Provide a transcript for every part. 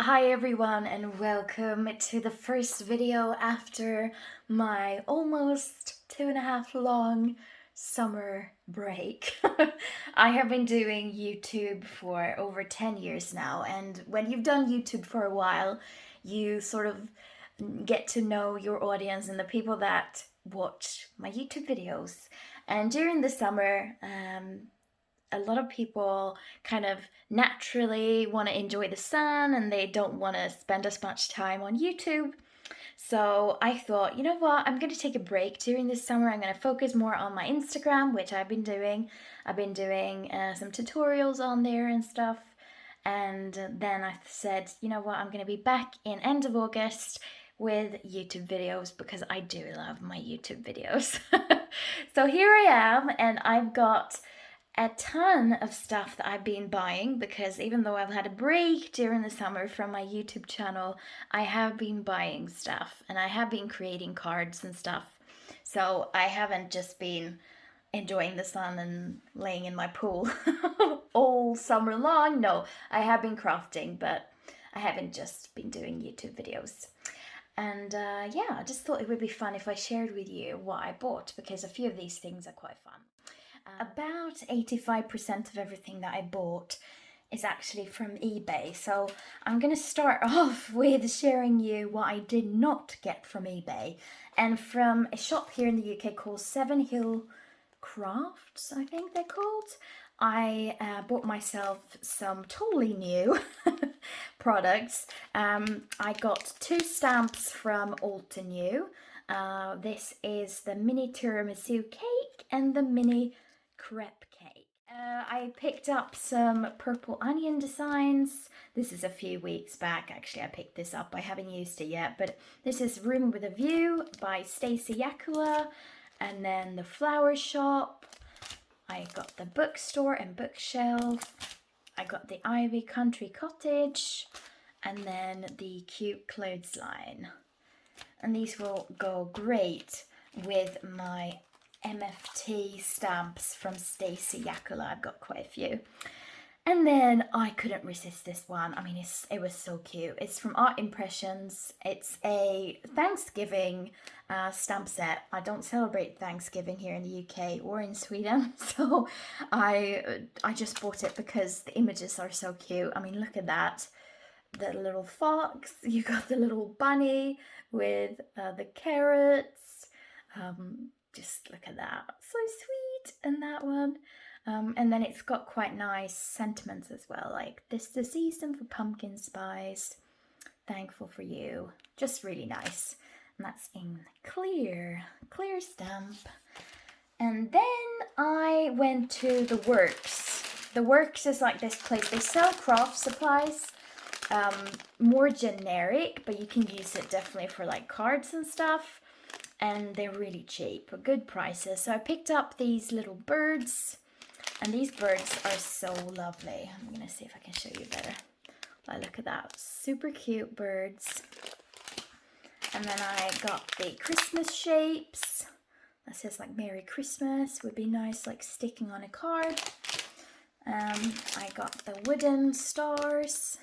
Hi everyone and welcome to the first video after my almost 2.5 long summer break. I have been doing YouTube for over 10 years now, and when you've done YouTube for a while, you sort of get to know your audience and the people that watch my YouTube videos. And during the summer, a lot of people kind of naturally want to enjoy the sun and they don't want to spend as much time on YouTube. So I thought, you know what, I'm going to take a break during this summer. I'm going to focus more on my Instagram, which I've been doing. I've been doing some tutorials on there and stuff. And then I said, you know what, I'm going to be back in end of August with YouTube videos because I do love my YouTube videos. So here I am, and I've got a ton of stuff that I've been buying because even though I've had a break during the summer from my YouTube channel, I have been buying stuff and I have been creating cards and stuff. So I haven't just been enjoying the sun and laying in my pool all summer long. No, I have been crafting, but I haven't just been doing YouTube videos. And yeah, I just thought it would be fun if I shared with you what I bought because a few of these things are quite fun. About 85% of everything that I bought is actually from eBay. So I'm going to start off with sharing you what I did not get from eBay and from a shop here in the UK called Seven Hill Crafts, I think they're called. I bought myself some totally new products. I got 2 stamps from Alta New. This is the mini tiramisu cake and the mini crepe cake. I picked up some purple onion designs. This is a few weeks back, actually. I picked this up. I haven't used it yet, but this is Room with a View by Stacey Yakula. And then the flower shop. I got the bookstore and bookshelf. I got the Ivy Country Cottage. And then the cute clothesline. And these will go great with my MFT stamps from Stacey Yakula. I've got quite a few. And then I couldn't resist this one. I mean, it was so cute. It's from Art Impressions. It's a Thanksgiving stamp set. I don't celebrate Thanksgiving here in the UK or in Sweden, so I just bought it because the images are so cute. I mean, look at that. The little fox, you got the little bunny with the carrots. Just look at that, so sweet. And that one. And then it's got quite nice sentiments as well, like this the season for pumpkin spice, thankful for you. Just really nice. And that's in clear stamp. And then I went to the Works. The Works is like this place. They sell craft supplies, more generic, but you can use it definitely for like cards and stuff. And they're really cheap, good prices. So I picked up these little birds. And these birds are so lovely. I'm going to see if I can show you better. Oh, look at that. Super cute birds. And then I got the Christmas shapes. That says like Merry Christmas. Would be nice like sticking on a card. I got the wooden stars.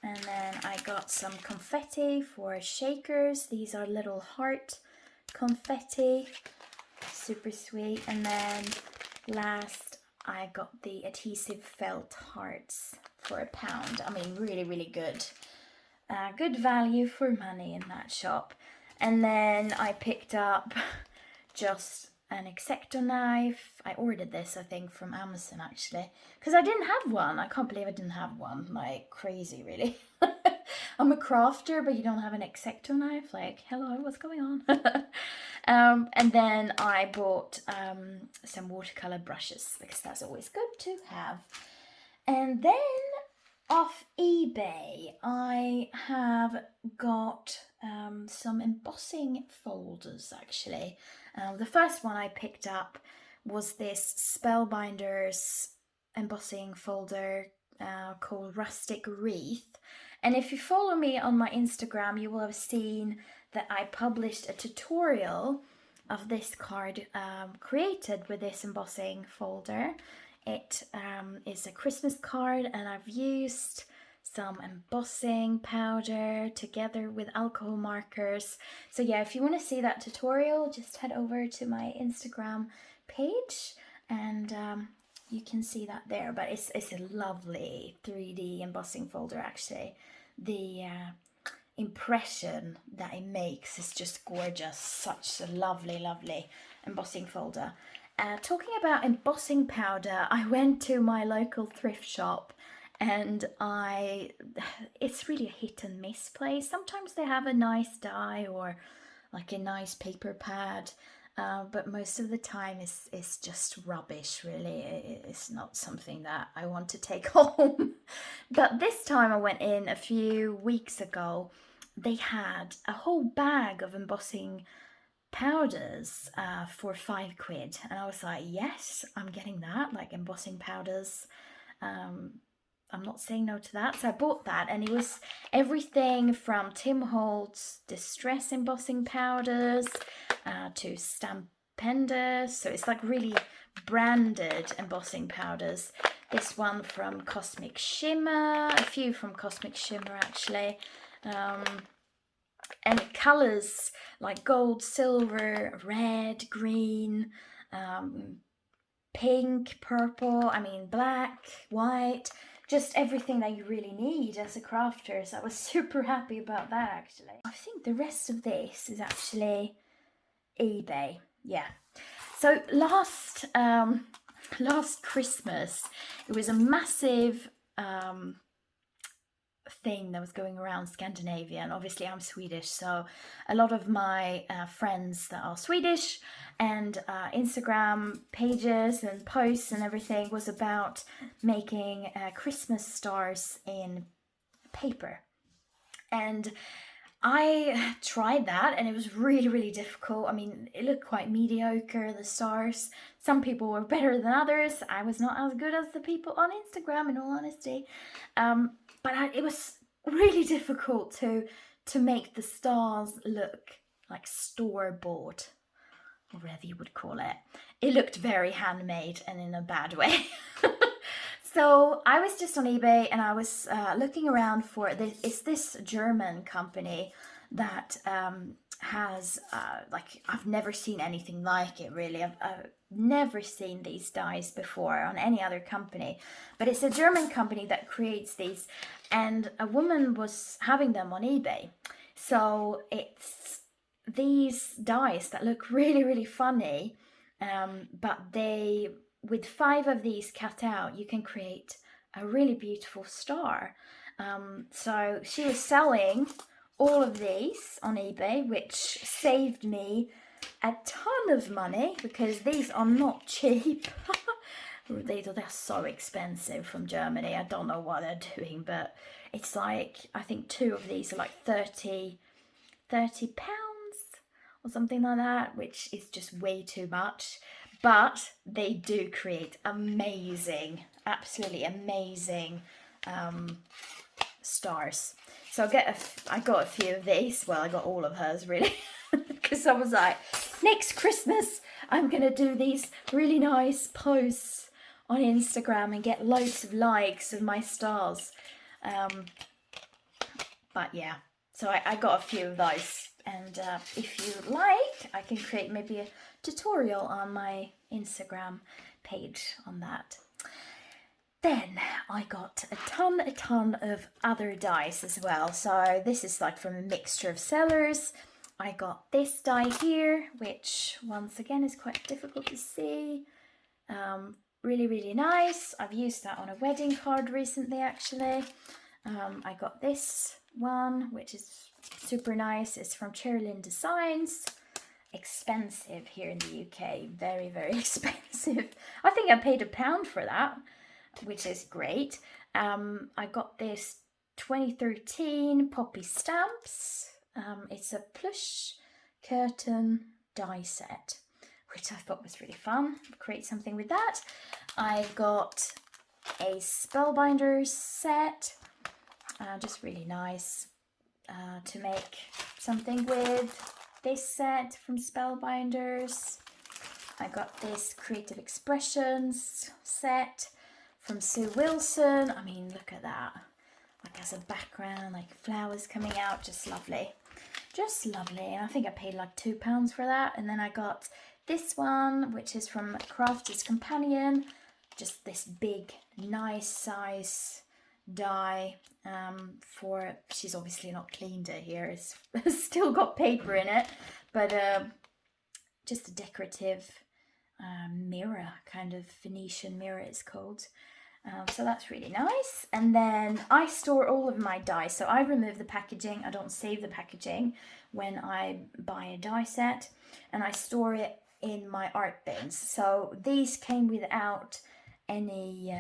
And then I got some confetti for shakers. These are little heart confetti. Super sweet. And then last, I got the adhesive felt hearts for £1. I mean, really, really good. Good value for money in that shop. And then I picked up just an X-Acto knife. I ordered this, I think, from Amazon, actually. Because I didn't have one. I can't believe I didn't have one. Like, crazy, really. I'm a crafter, but you don't have an X-Acto knife? Like, hello, what's going on? And then I bought some watercolor brushes because that's always good to have. And then off eBay, I have got some embossing folders, actually. The first one I picked up was this Spellbinders embossing folder called Rustic Wreath. And if you follow me on my Instagram, you will have seen that I published a tutorial of this card created with this embossing folder. It is a Christmas card, and I've used some embossing powder together with alcohol markers. So yeah, if you want to see that tutorial, just head over to my Instagram page and you can see that there. But it's a lovely 3D embossing folder actually. The impression that it makes is just gorgeous. Such a lovely embossing folder. Talking about embossing powder, I went to my local thrift shop and it's really a hit and miss place. Sometimes they have a nice die or like a nice paper pad, but most of the time it's just rubbish really. It's not something that I want to take home. But this time I went in a few weeks ago. They had a whole bag of embossing powders for £5, and I was like, yes, I'm getting that, like embossing powders. I'm not saying no to that. So I bought that, and it was everything from Tim Holtz distress embossing powders to Stampenders. So it's like really branded embossing powders. This one from Cosmic Shimmer, a few from Cosmic Shimmer actually. And colours like gold, silver, red, green, pink, purple, black, white, just everything that you really need as a crafter. So I was super happy about that actually. I think the rest of this is actually eBay, yeah. So last Christmas, it was a massive thing that was going around Scandinavia, and obviously I'm Swedish, so a lot of my friends that are Swedish and Instagram pages and posts and everything was about making Christmas stars in paper. And I tried that and it was really difficult. It looked quite mediocre, the stars. Some people were better than others. I was not as good as the people on Instagram, in all honesty. But it was really difficult to make the stars look like store-bought, or whatever you would call it. It looked very handmade and in a bad way. So I was just on eBay and I was looking around for this. It's this German company that has I've never seen anything like it really. I've never seen these dies before on any other company, but it's a German company that creates these, and a woman was having them on eBay. So it's these dies that look really funny, but they, with 5 of these cut out, you can create a really beautiful star. So she was selling all of these on eBay, which saved me a ton of money because these are not cheap. They're so expensive from Germany. I don't know what they're doing, but it's like, I think 2 of these are like 30 pounds or something like that, which is just way too much. But they do create amazing, absolutely amazing stars. So I got a few of these. Well, I got all of hers really, because I was like, next Christmas I'm gonna do these really nice posts on Instagram and get loads of likes of my stars. But yeah, so I got a few of those, and if you like, I can create maybe a tutorial on my Instagram page on that. Then I got a ton of other dies as well. So this is like from a mixture of sellers. I got this die here, which once again is quite difficult to see. Really nice. I've used that on a wedding card recently actually. I got this one, which is super nice. It's from Cherylin Designs. Expensive here in the UK, very expensive. I think I paid £1 for that, which is great. I got this 2013 Poppy Stamps. It's a plush curtain die set, which I thought was really fun. Create something with that. I got a Spellbinder set, just really nice to make something with. This set from Spellbinders. I got this Creative Expressions set from Sue Wilson. Look at that. like as a background, like flowers coming out, just lovely. Just lovely. And I think I paid like £2 for that. And then I got this one, which is from Crafty's Companion. Just this big, nice size die for, she's obviously not cleaned it here. It's still got paper in it. But just a decorative mirror, kind of Venetian mirror it's called. So that's really nice. And then I store all of my dies. So I remove the packaging. I don't save the packaging when I buy a die set. And I store it in my art bins. So these came without any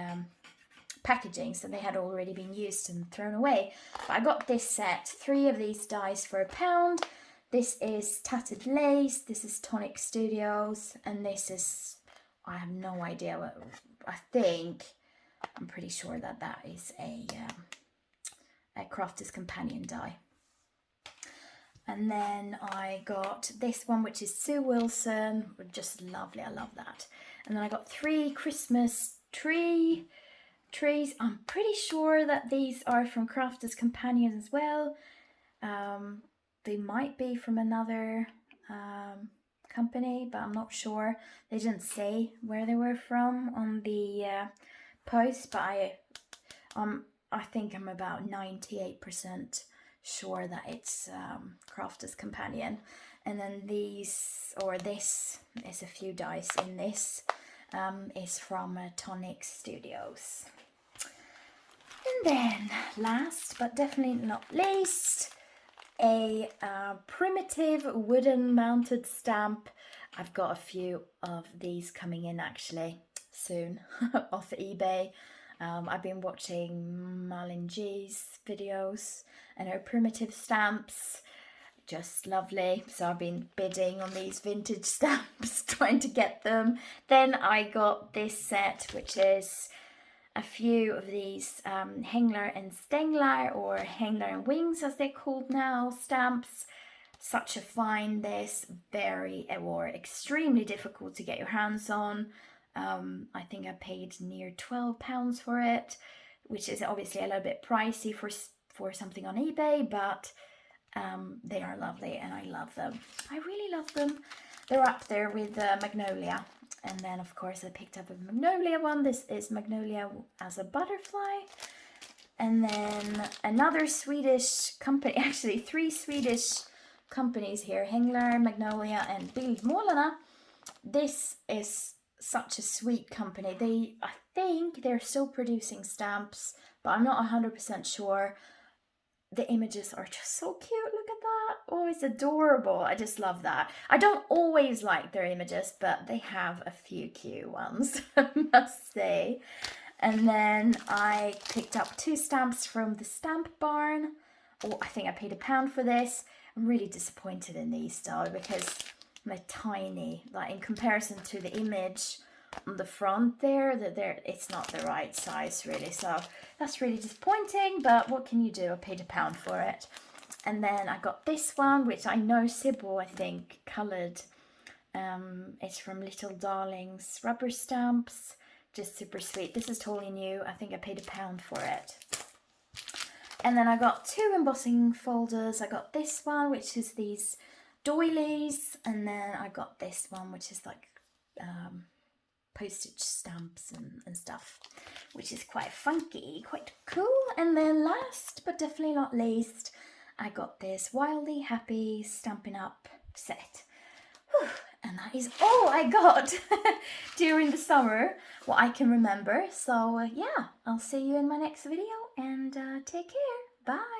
packaging. So they had already been used and thrown away. But I got this set, 3 of these dies for £1. This is Tattered Lace. This is Tonic Studios. And this is, I have no idea what, I'm pretty sure that that is a Crafter's Companion die. And then I got this one, which is Sue Wilson. Just lovely, I love that. And then I got 3 Christmas trees. I'm pretty sure that these are from Crafter's Companion as well. They might be from another company, but I'm not sure. They didn't say where they were from on the post, but I think I'm about 98% sure that it's Crafter's Companion. And then these, or this, is a few dice in this, is from Tonic Studios. And then last but definitely not least, a primitive wooden mounted stamp. I've got a few of these coming in actually soon off eBay. I've been watching Malin G's videos and her primitive stamps, just lovely. So I've been bidding on these vintage stamps, trying to get them. Then I got this set, which is a few of these Hänglar and Stänglar, or Hänglar and Wings as they're called now, stamps. Such a find, this, very or extremely difficult to get your hands on. I think I paid near £12 for it, which is obviously a little bit pricey for something on eBay, but they are lovely and I love them. I really love them. They're up there with Magnolia. And then of course I picked up a Magnolia one. This is Magnolia as a butterfly. And then another Swedish company, actually 3 Swedish companies here, Hänglar, Magnolia and Bildmålarna. This is such a sweet company. I think they're still producing stamps, but I'm not 100% sure. The images are just so cute. Look at that. Oh, it's adorable. I just love that. I don't always like their images, but they have a few cute ones, I must say. And then I picked up 2 stamps from the Stamp Barn. Oh, I think I paid £1 for this. I'm really disappointed in these though, because they're tiny. Like in comparison to the image on the front there, it's not the right size really. So that's really disappointing, but what can you do? I paid £1 for it. And then I got this one, which I know Sybil, I think, coloured. It's from Little Darlings Rubber Stamps. Just super sweet. This is totally new. I think I paid £1 for it. And then I got 2 embossing folders. I got this one, which is these doilies. And then I got this one, which is like postage stamps and stuff, which is quite funky, quite cool. And then last but definitely not least, I got this Wildly Happy Stampin' Up set. Whew. And that is all I got during the summer, what I can remember. So yeah, I'll see you in my next video, and take care. Bye.